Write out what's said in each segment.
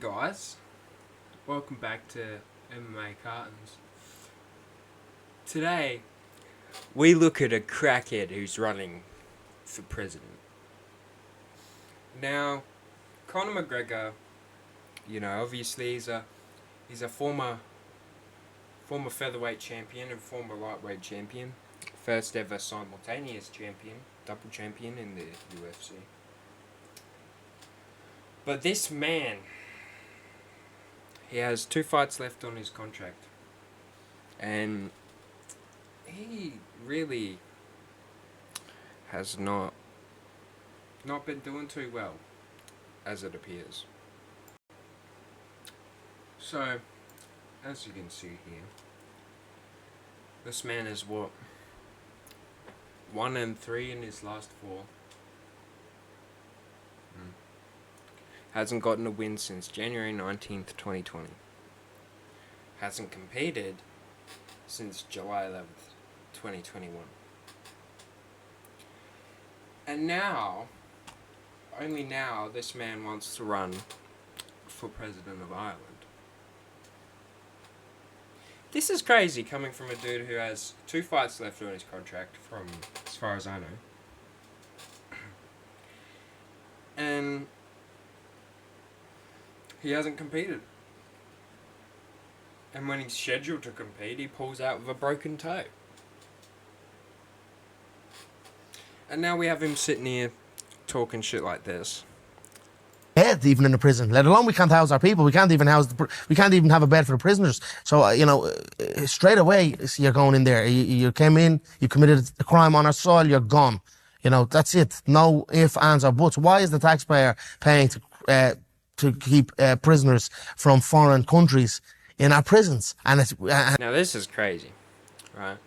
guys, welcome back to MMA Cartons. Today, we look at a crackhead who's running for president. Now, Conor McGregor, obviously he's a former featherweight champion and former lightweight champion, first ever simultaneous champion, double champion in the UFC. But this man, he has 2 fights left on his contract. And he really has not been doing too well, as it appears. So, as you can see here, this man is 1-3 in his last 4. Hasn't gotten a win since January 19th, 2020. Hasn't competed since July 11th, 2021. And now, only now, this man wants to run for President of Ireland. This is crazy coming from a dude who has 2 fights left on his contract, from as far as I know. And he hasn't competed. And when he's scheduled to compete, he pulls out with a broken toe. And now we have him sitting here talking shit like this. Bed even in a prison, let alone we can't house our people. We can't even have a bed for the prisoners. So straight away you're going in there. You came in, you committed a crime on our soil, you're gone. That's it. No ifs, ands, or buts. Why is the taxpayer paying to keep prisoners from foreign countries in our prisons? And it's now this is crazy, right?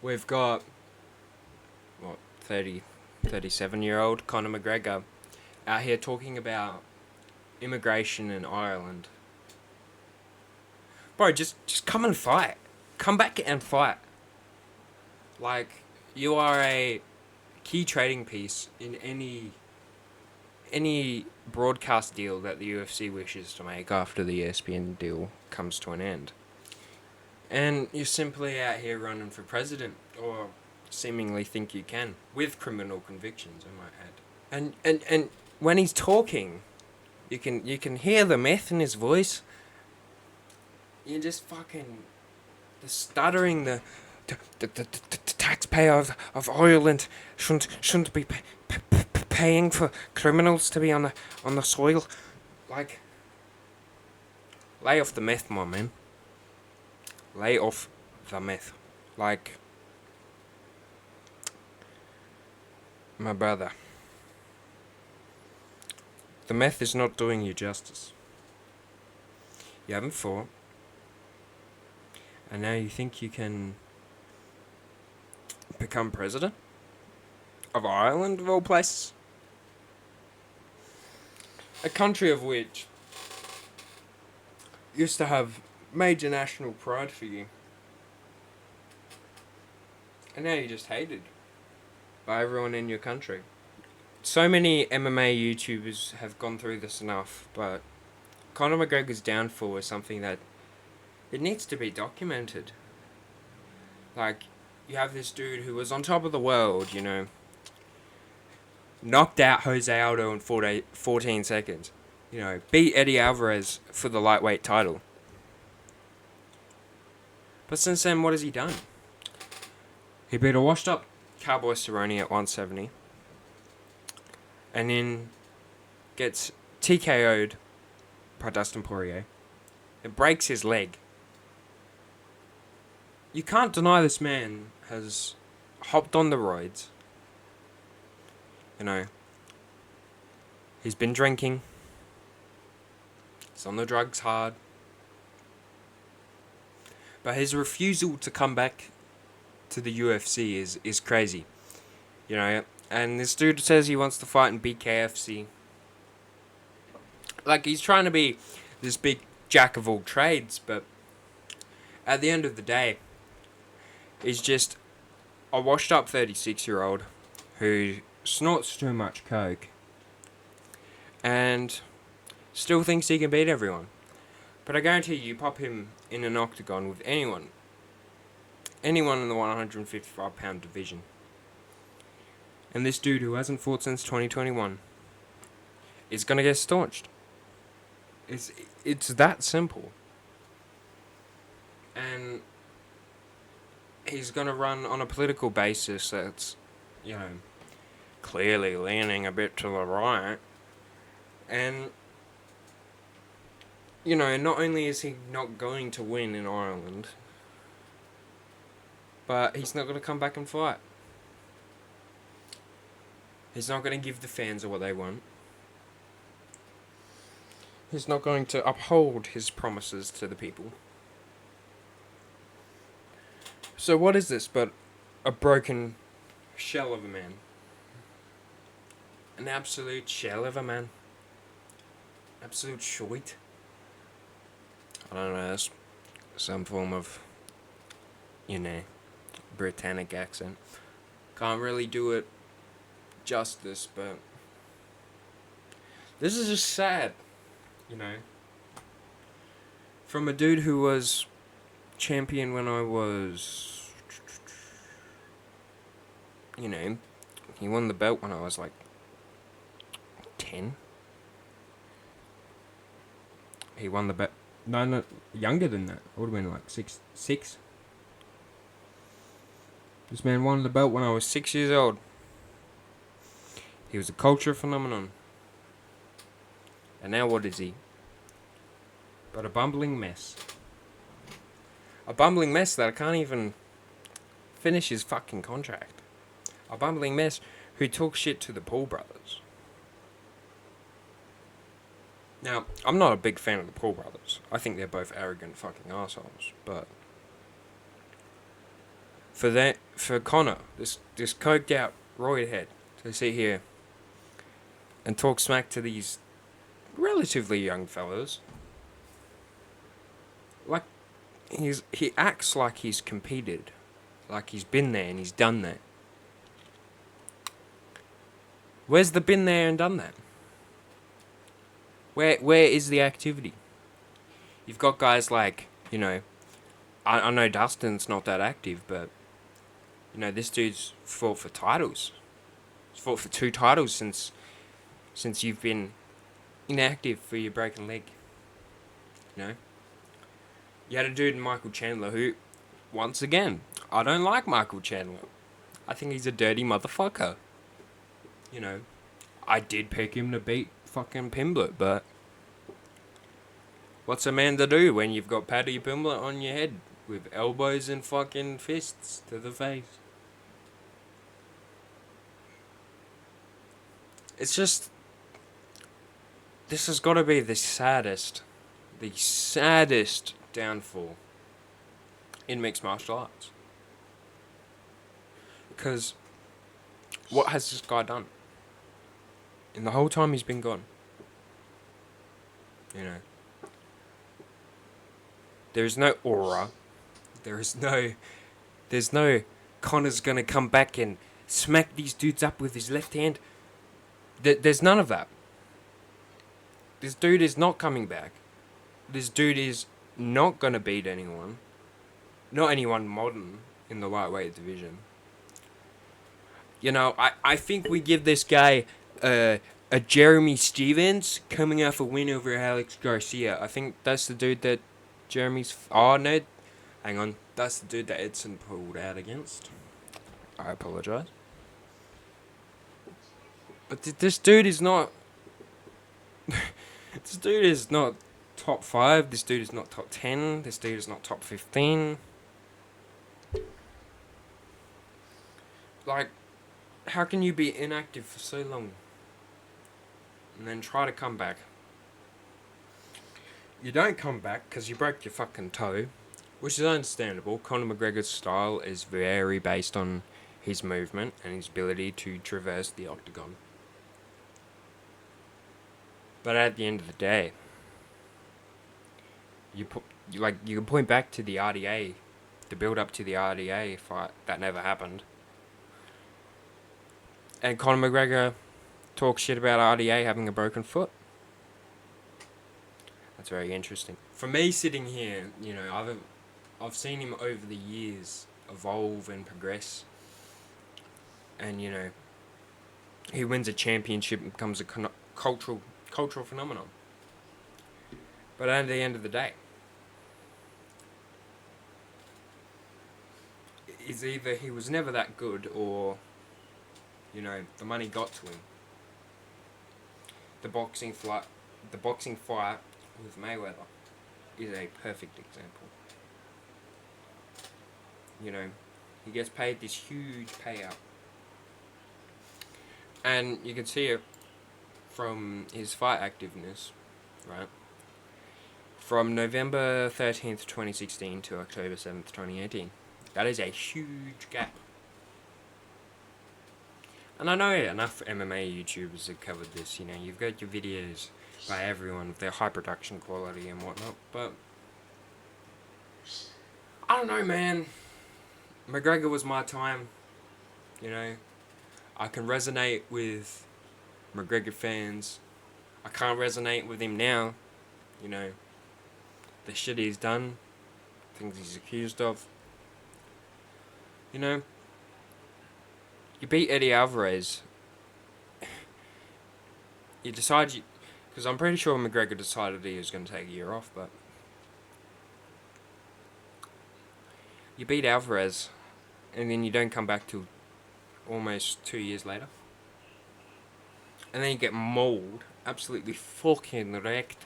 We've got 37-year-old Conor McGregor out here talking about immigration in Ireland. Bro, just come and fight. Come back and fight. Like, you are a key trading piece in any broadcast deal that the UFC wishes to make after the ESPN deal comes to an end. And you're simply out here running for president, or seemingly think you can, with criminal convictions, I might add. And when he's talking, you can hear the meth in his voice. You're just fucking the stuttering, the taxpayer of Ireland shouldn't be paying for criminals to be on the soil. Like, lay off the meth, my man. Lay off the meth. Like, my brother, the meth is not doing you justice. You haven't fought, and now you think you can become president of Ireland, of all places? A country of which used to have major national pride for you, and now you're just hated by everyone in your country. So many MMA YouTubers have gone through this enough, but Conor McGregor's downfall is something that it needs to be documented. Like, you have this dude who was on top of the world, knocked out Jose Aldo in 14 seconds, beat Eddie Alvarez for the lightweight title. But since then, what has he done? He beat a washed up Cowboy Cerrone at 170, and then gets TKO'd by Dustin Poirier. It breaks his leg. You can't deny this man has hopped on the roids. He's been drinking. He's on the drugs hard. But his refusal to come back to the UFC is crazy. And this dude says he wants to fight in BKFC. Like, he's trying to be this big jack of all trades, but at the end of the day, he's just a washed up 36-year-old who snorts too much coke and Still thinks he can beat everyone. But I guarantee you pop him in an octagon with anyone in the 155-pound division. And this dude who hasn't fought since 2021 is going to get staunched. It's that simple. And he's going to run on a political basis that's, clearly leaning a bit to the right. And, not only is he not going to win in Ireland, but he's not going to come back and fight. He's not going to give the fans what they want. He's not going to uphold his promises to the people. So what is this but a broken shell of a man? An absolute shell of a man. Absolute shite. I don't know, that's some form of, Britannic accent. Can't really do it justice, but this is just sad, From a dude who was champion when I was, he won the belt when I was like 10. He won the belt. No, younger than that. I would have been like six. This man won the belt when I was 6 years old. He was a culture phenomenon. And now what is he? But a bumbling mess. A bumbling mess that I can't even finish his fucking contract. A bumbling mess who talks shit to the Paul brothers. Now, I'm not a big fan of the Paul brothers. I think they're both arrogant fucking assholes. But for Connor, this coked out roid head, to sit here and talk smack to these relatively young fellas, like he acts like he's competed, like he's been there and he's done that. Where's the been there and done that? Where is the activity? You've got guys like, I know Dustin's not that active, but, this dude's fought for titles. He's fought for 2 titles since you've been inactive for your broken leg. You had a dude in Michael Chandler who, once again, I don't like Michael Chandler. I think he's a dirty motherfucker. I did pick him to beat fucking Pimblett, but what's a man to do when you've got Paddy Pimblett on your head with elbows and fucking fists to the face? It's just, this has got to be the saddest downfall in mixed martial arts. Because what has this guy done? In the whole time he's been gone. There's no aura. There's no Connor's gonna come back and smack these dudes up with his left hand. There's none of that. This dude is not coming back. This dude is not gonna beat anyone. Not anyone modern in the lightweight division. I think we give this guy a Jeremy Stevens coming off a win over Alex Garcia. I think that's the dude that oh no, hang on. That's the dude that Edson pulled out against. I apologize. But this dude is not... this dude is not top 5. This dude is not top 10. This dude is not top 15. Like, how can you be inactive for so long and then try to come back? You don't come back because you broke your fucking toe, which is understandable. Conor McGregor's style is very based on his movement and his ability to traverse the octagon. But at the end of the day, you can point back to the RDA, the build up to the RDA fight that never happened. And Conor McGregor talks shit about RDA having a broken foot. it's very interesting. For me, sitting here, I've seen him over the years evolve and progress, and he wins a championship and becomes a cultural phenomenon. But at the end of the day, is either he was never that good, or the money got to him. The boxing fight with Mayweather is a perfect example. He gets paid this huge payout, and you can see it from his fight activeness, right? From November 13th, 2016 to October 7th, 2018. That is a huge gap. And I know enough MMA YouTubers have covered this. You've got your videos by everyone with their high production quality and whatnot, but I don't know, man. McGregor was my time. I can resonate with McGregor fans. I can't resonate with him now. The shit he's done, things he's accused of. You beat Eddie Alvarez. Because I'm pretty sure McGregor decided he was going to take a year off, but you beat Alvarez, and then you don't come back till almost 2 years later. And then you get mauled, absolutely fucking wrecked.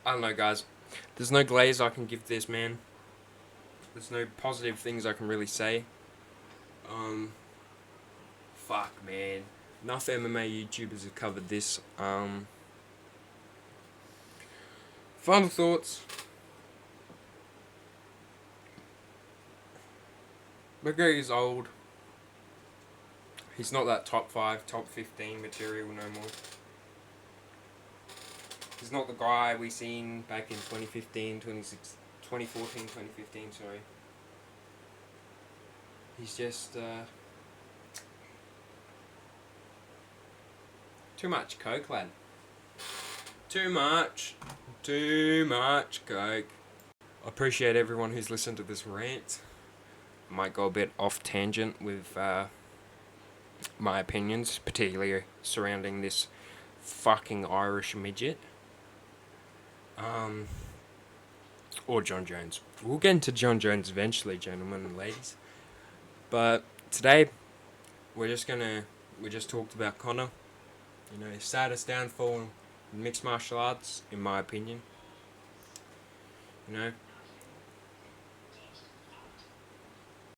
I don't know, guys. There's no glaze I can give this man. There's no positive things I can really say. Fuck, man. Enough MMA YouTubers have covered this. Final thoughts. McGregor's old. He's not that top 5, top 15 material no more. He's not the guy we seen back in 2014, 2015, sorry. He's just, too much coke, lad. Too much coke. I appreciate everyone who's listened to this rant. I might go a bit off tangent with my opinions, particularly surrounding this fucking Irish midget. Or John Jones. We'll get into John Jones eventually, gentlemen and ladies. But today, we just talked about Conor. His saddest downfall in mixed martial arts, in my opinion.